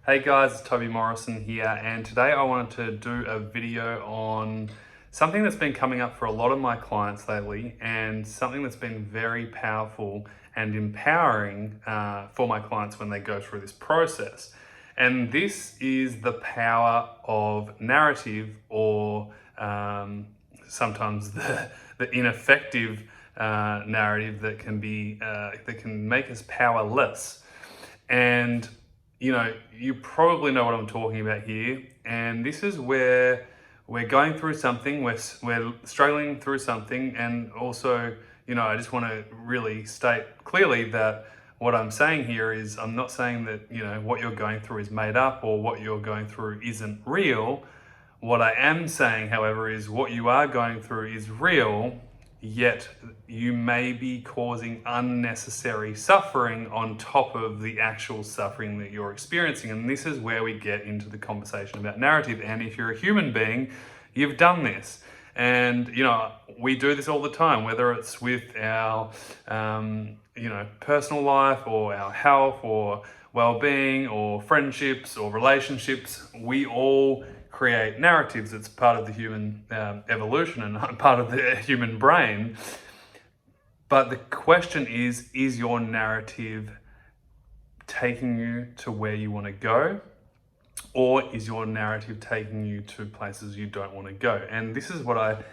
Hey guys, it's Toby Morrison here, and today I wanted to do a video on something that's been coming up for a lot of my clients lately, and something that's been very powerful and empowering for my clients when they go through this process. And this is the power of narrative, or sometimes the ineffective narrative that can make us powerless. And you probably know what I'm talking about here. And this is where we're going through something, we're struggling through something. And also, I just want to really state clearly that what I'm saying here is, I'm not saying that, what you're going through is made up or what you're going through isn't real. What I am saying, however, is what you are going through is real, yet you may be causing unnecessary suffering on top of the actual suffering that you're experiencing. And this is where we get into the conversation about narrative. And if you're a human being, you've done this. And, we do this all the time, whether it's with our, personal life or our health or well-being or friendships or relationships. We all create narratives. It's part of the human evolution and part of the human brain. But the question is your narrative taking you to where you want to go? Or is your narrative taking you to places you don't want to go? And this is what I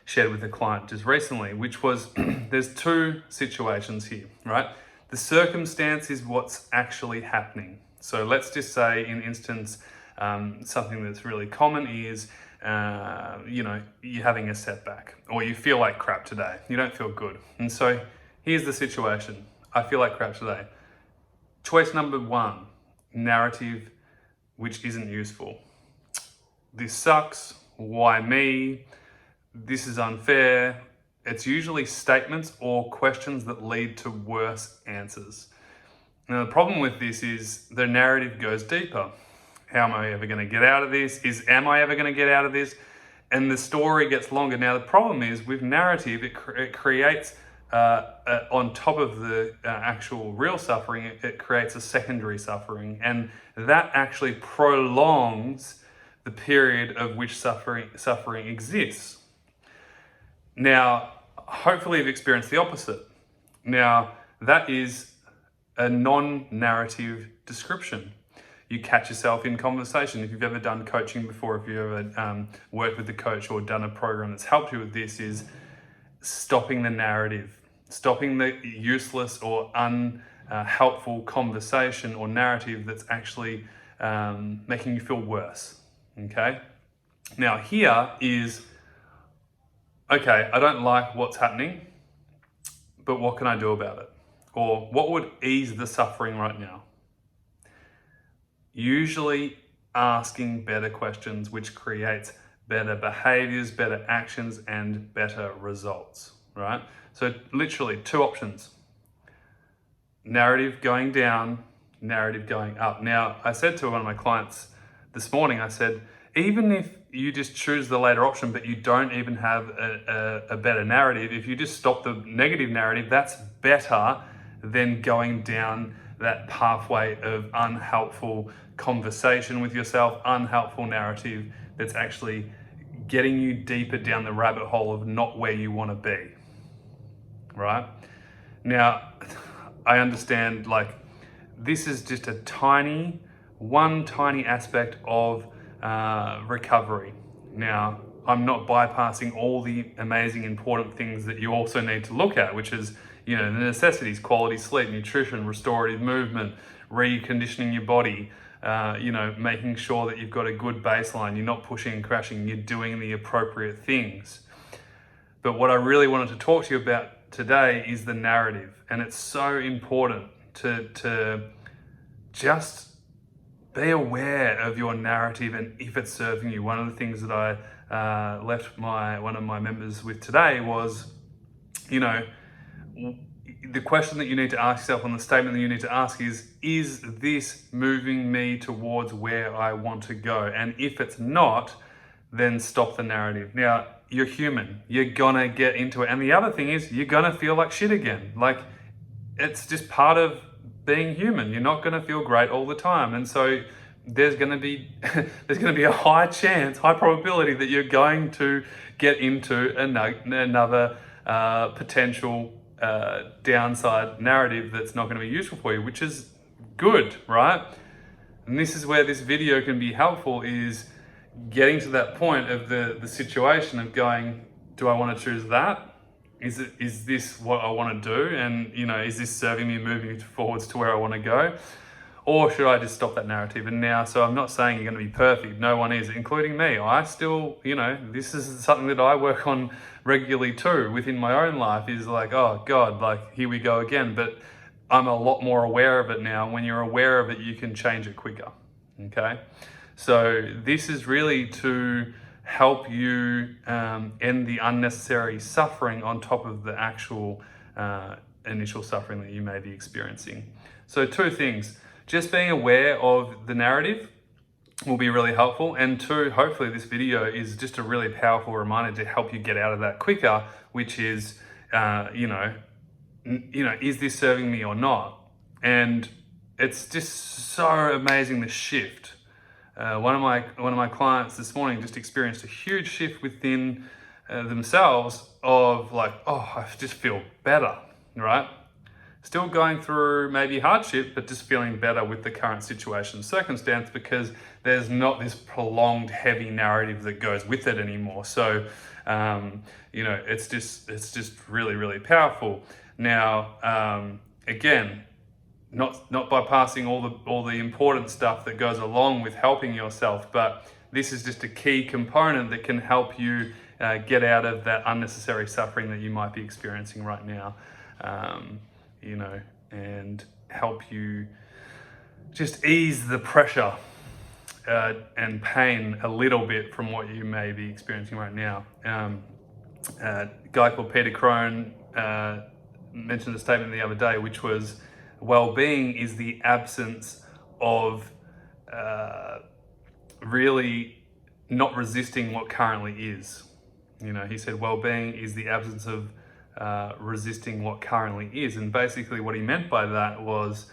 shared with a client just recently, which was there's two situations here, right? The circumstance is what's actually happening. So let's just say, in instance, something that's really common is, you're having a setback, or you feel like crap today. You don't feel good. And so here's the situation. I feel like crap today. Choice number one, narrative which isn't useful. This sucks. Why me? This is unfair. It's usually statements or questions that lead to worse answers. Now, the problem with this is the narrative goes deeper. How am I ever going to get out of this? Am I ever going to get out of this? And the story gets longer. Now, the problem is with narrative, it creates, on top of the actual real suffering, it creates a secondary suffering. And that actually prolongs the period of which suffering exists. Now, hopefully you've experienced the opposite. Now, that is a non-narrative description. You catch yourself in conversation. If you've ever done coaching before, if you've ever worked with a coach or done a program that's helped you with this, is stopping the narrative, stopping the useless or unhelpful conversation or narrative that's actually making you feel worse, okay? Now here is, okay, I don't like what's happening, but what can I do about it? Or what would ease the suffering right now? Usually asking better questions, which creates better behaviors, better actions, and better results, right? So literally two options: narrative going down, narrative going up. Now, I said to one of my clients this morning, I said, even if you just choose the later option, but you don't even have a better narrative, if you just stop the negative narrative, that's better than going down that pathway of unhelpful conversation with yourself, unhelpful narrative that's actually getting you deeper down the rabbit hole of not where you want to be, right? Now, I understand, this is just one tiny aspect of recovery. Now, I'm not bypassing all the amazing, important things that you also need to look at, which is, the necessities: quality sleep, nutrition, restorative movement, reconditioning your body, making sure that you've got a good baseline, you're not pushing and crashing, you're doing the appropriate things. But what I really wanted to talk to you about today is the narrative. And it's so important to just be aware of your narrative and if it's serving you. One of the things that I left one of my members with today was, the question that you need to ask yourself, and the statement that you need to ask is this moving me towards where I want to go? And if it's not, then stop the narrative. Now, you're human. You're gonna get into it. And the other thing is, you're gonna feel like shit again. It's just part of being human. You're not going to feel great all the time. And so there's going to be a high probability that you're going to get into another potential downside narrative that's not going to be useful for you, which is good, right? And this is where this video can be helpful, is getting to that point of the situation of going, do I want to choose that? Is this what I want to do? And, is this serving me, moving forwards to where I want to go? Or should I just stop that narrative? And now, so I'm not saying you're going to be perfect. No one is, including me. I still, this is something that I work on regularly too within my own life, is like, oh God, like here we go again. But I'm a lot more aware of it now. When you're aware of it, you can change it quicker. Okay. So this is really to help you end the unnecessary suffering on top of the actual initial suffering that you may be experiencing. So 2 things. Just being aware of the narrative will be really helpful. And 2, hopefully this video is just a really powerful reminder to help you get out of that quicker, which is, is this serving me or not? And it's just so amazing, the shift. One of my clients this morning just experienced a huge shift within themselves of like, oh, I just feel better, right? Still going through maybe hardship, but just feeling better with the current situation, circumstance, because there's not this prolonged heavy narrative that goes with it anymore. So, it's just really, really powerful. Now, again, not bypassing all the important stuff that goes along with helping yourself, but this is just a key component that can help you get out of that unnecessary suffering that you might be experiencing right now. And help you just ease the pressure and pain a little bit from what you may be experiencing right now. A guy called Peter Crone mentioned a statement the other day, which was, well-being is the absence of really not resisting what currently is. He said, well-being is the absence of resisting what currently is. And basically what he meant by that was,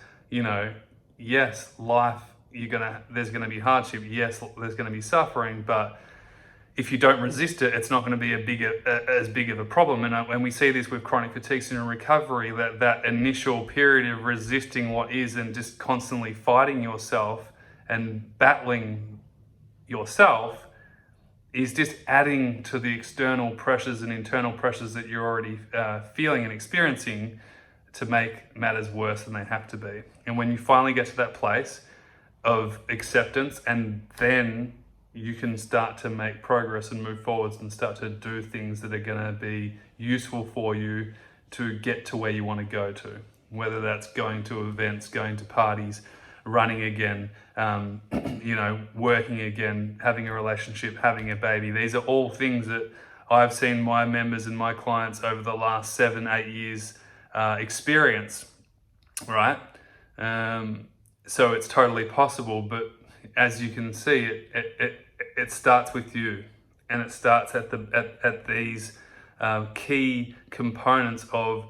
yes, life, there's gonna be hardship, yes, there's gonna be suffering, but if you don't resist it, it's not going to be as big of a problem. And we see this with chronic fatigue syndrome recovery, that initial period of resisting what is and just constantly fighting yourself and battling yourself is just adding to the external pressures and internal pressures that you're already feeling and experiencing to make matters worse than they have to be. And when you finally get to that place of acceptance, and then you can start to make progress and move forwards and start to do things that are going to be useful for you to get to where you want to go to, whether that's going to events, going to parties, running again, working again, having a relationship, having a baby. These are all things that I've seen my members and my clients over the last 7-8 years experience, right? So it's totally possible, but as you can see, it starts with you, and it starts at these key components of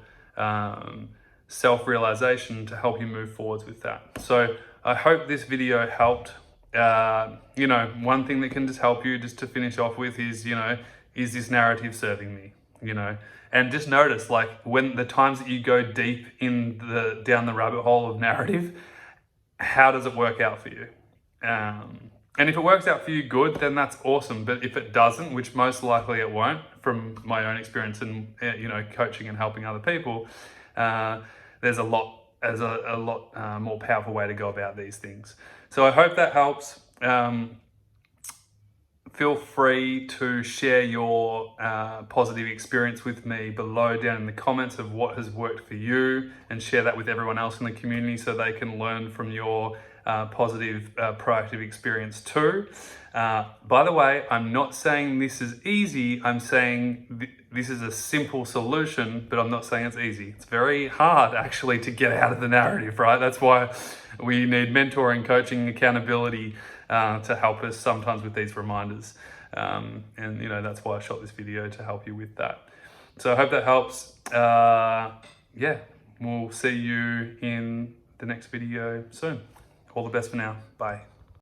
self-realization to help you move forwards with that. So I hope this video helped. One thing that can just help you, just to finish off with, is is this narrative serving me? And just notice, like, when the times that you go deep down the rabbit hole of narrative, how does it work out for you? And if it works out for you, good, then that's awesome. But if it doesn't, which most likely it won't, from my own experience and coaching and helping other people, there's a lot more powerful way to go about these things. So I hope that helps. Feel free to share your positive experience with me below down in the comments of what has worked for you, and share that with everyone else in the community so they can learn from your positive, proactive experience too. By the way, I'm not saying this is easy. I'm saying this is a simple solution, but I'm not saying it's easy. It's very hard actually to get out of the narrative, right? That's why we need mentoring, coaching, accountability to help us sometimes with these reminders. And that's why I shot this video, to help you with that. So I hope that helps. We'll see you in the the next video soon. All the best for now. Bye.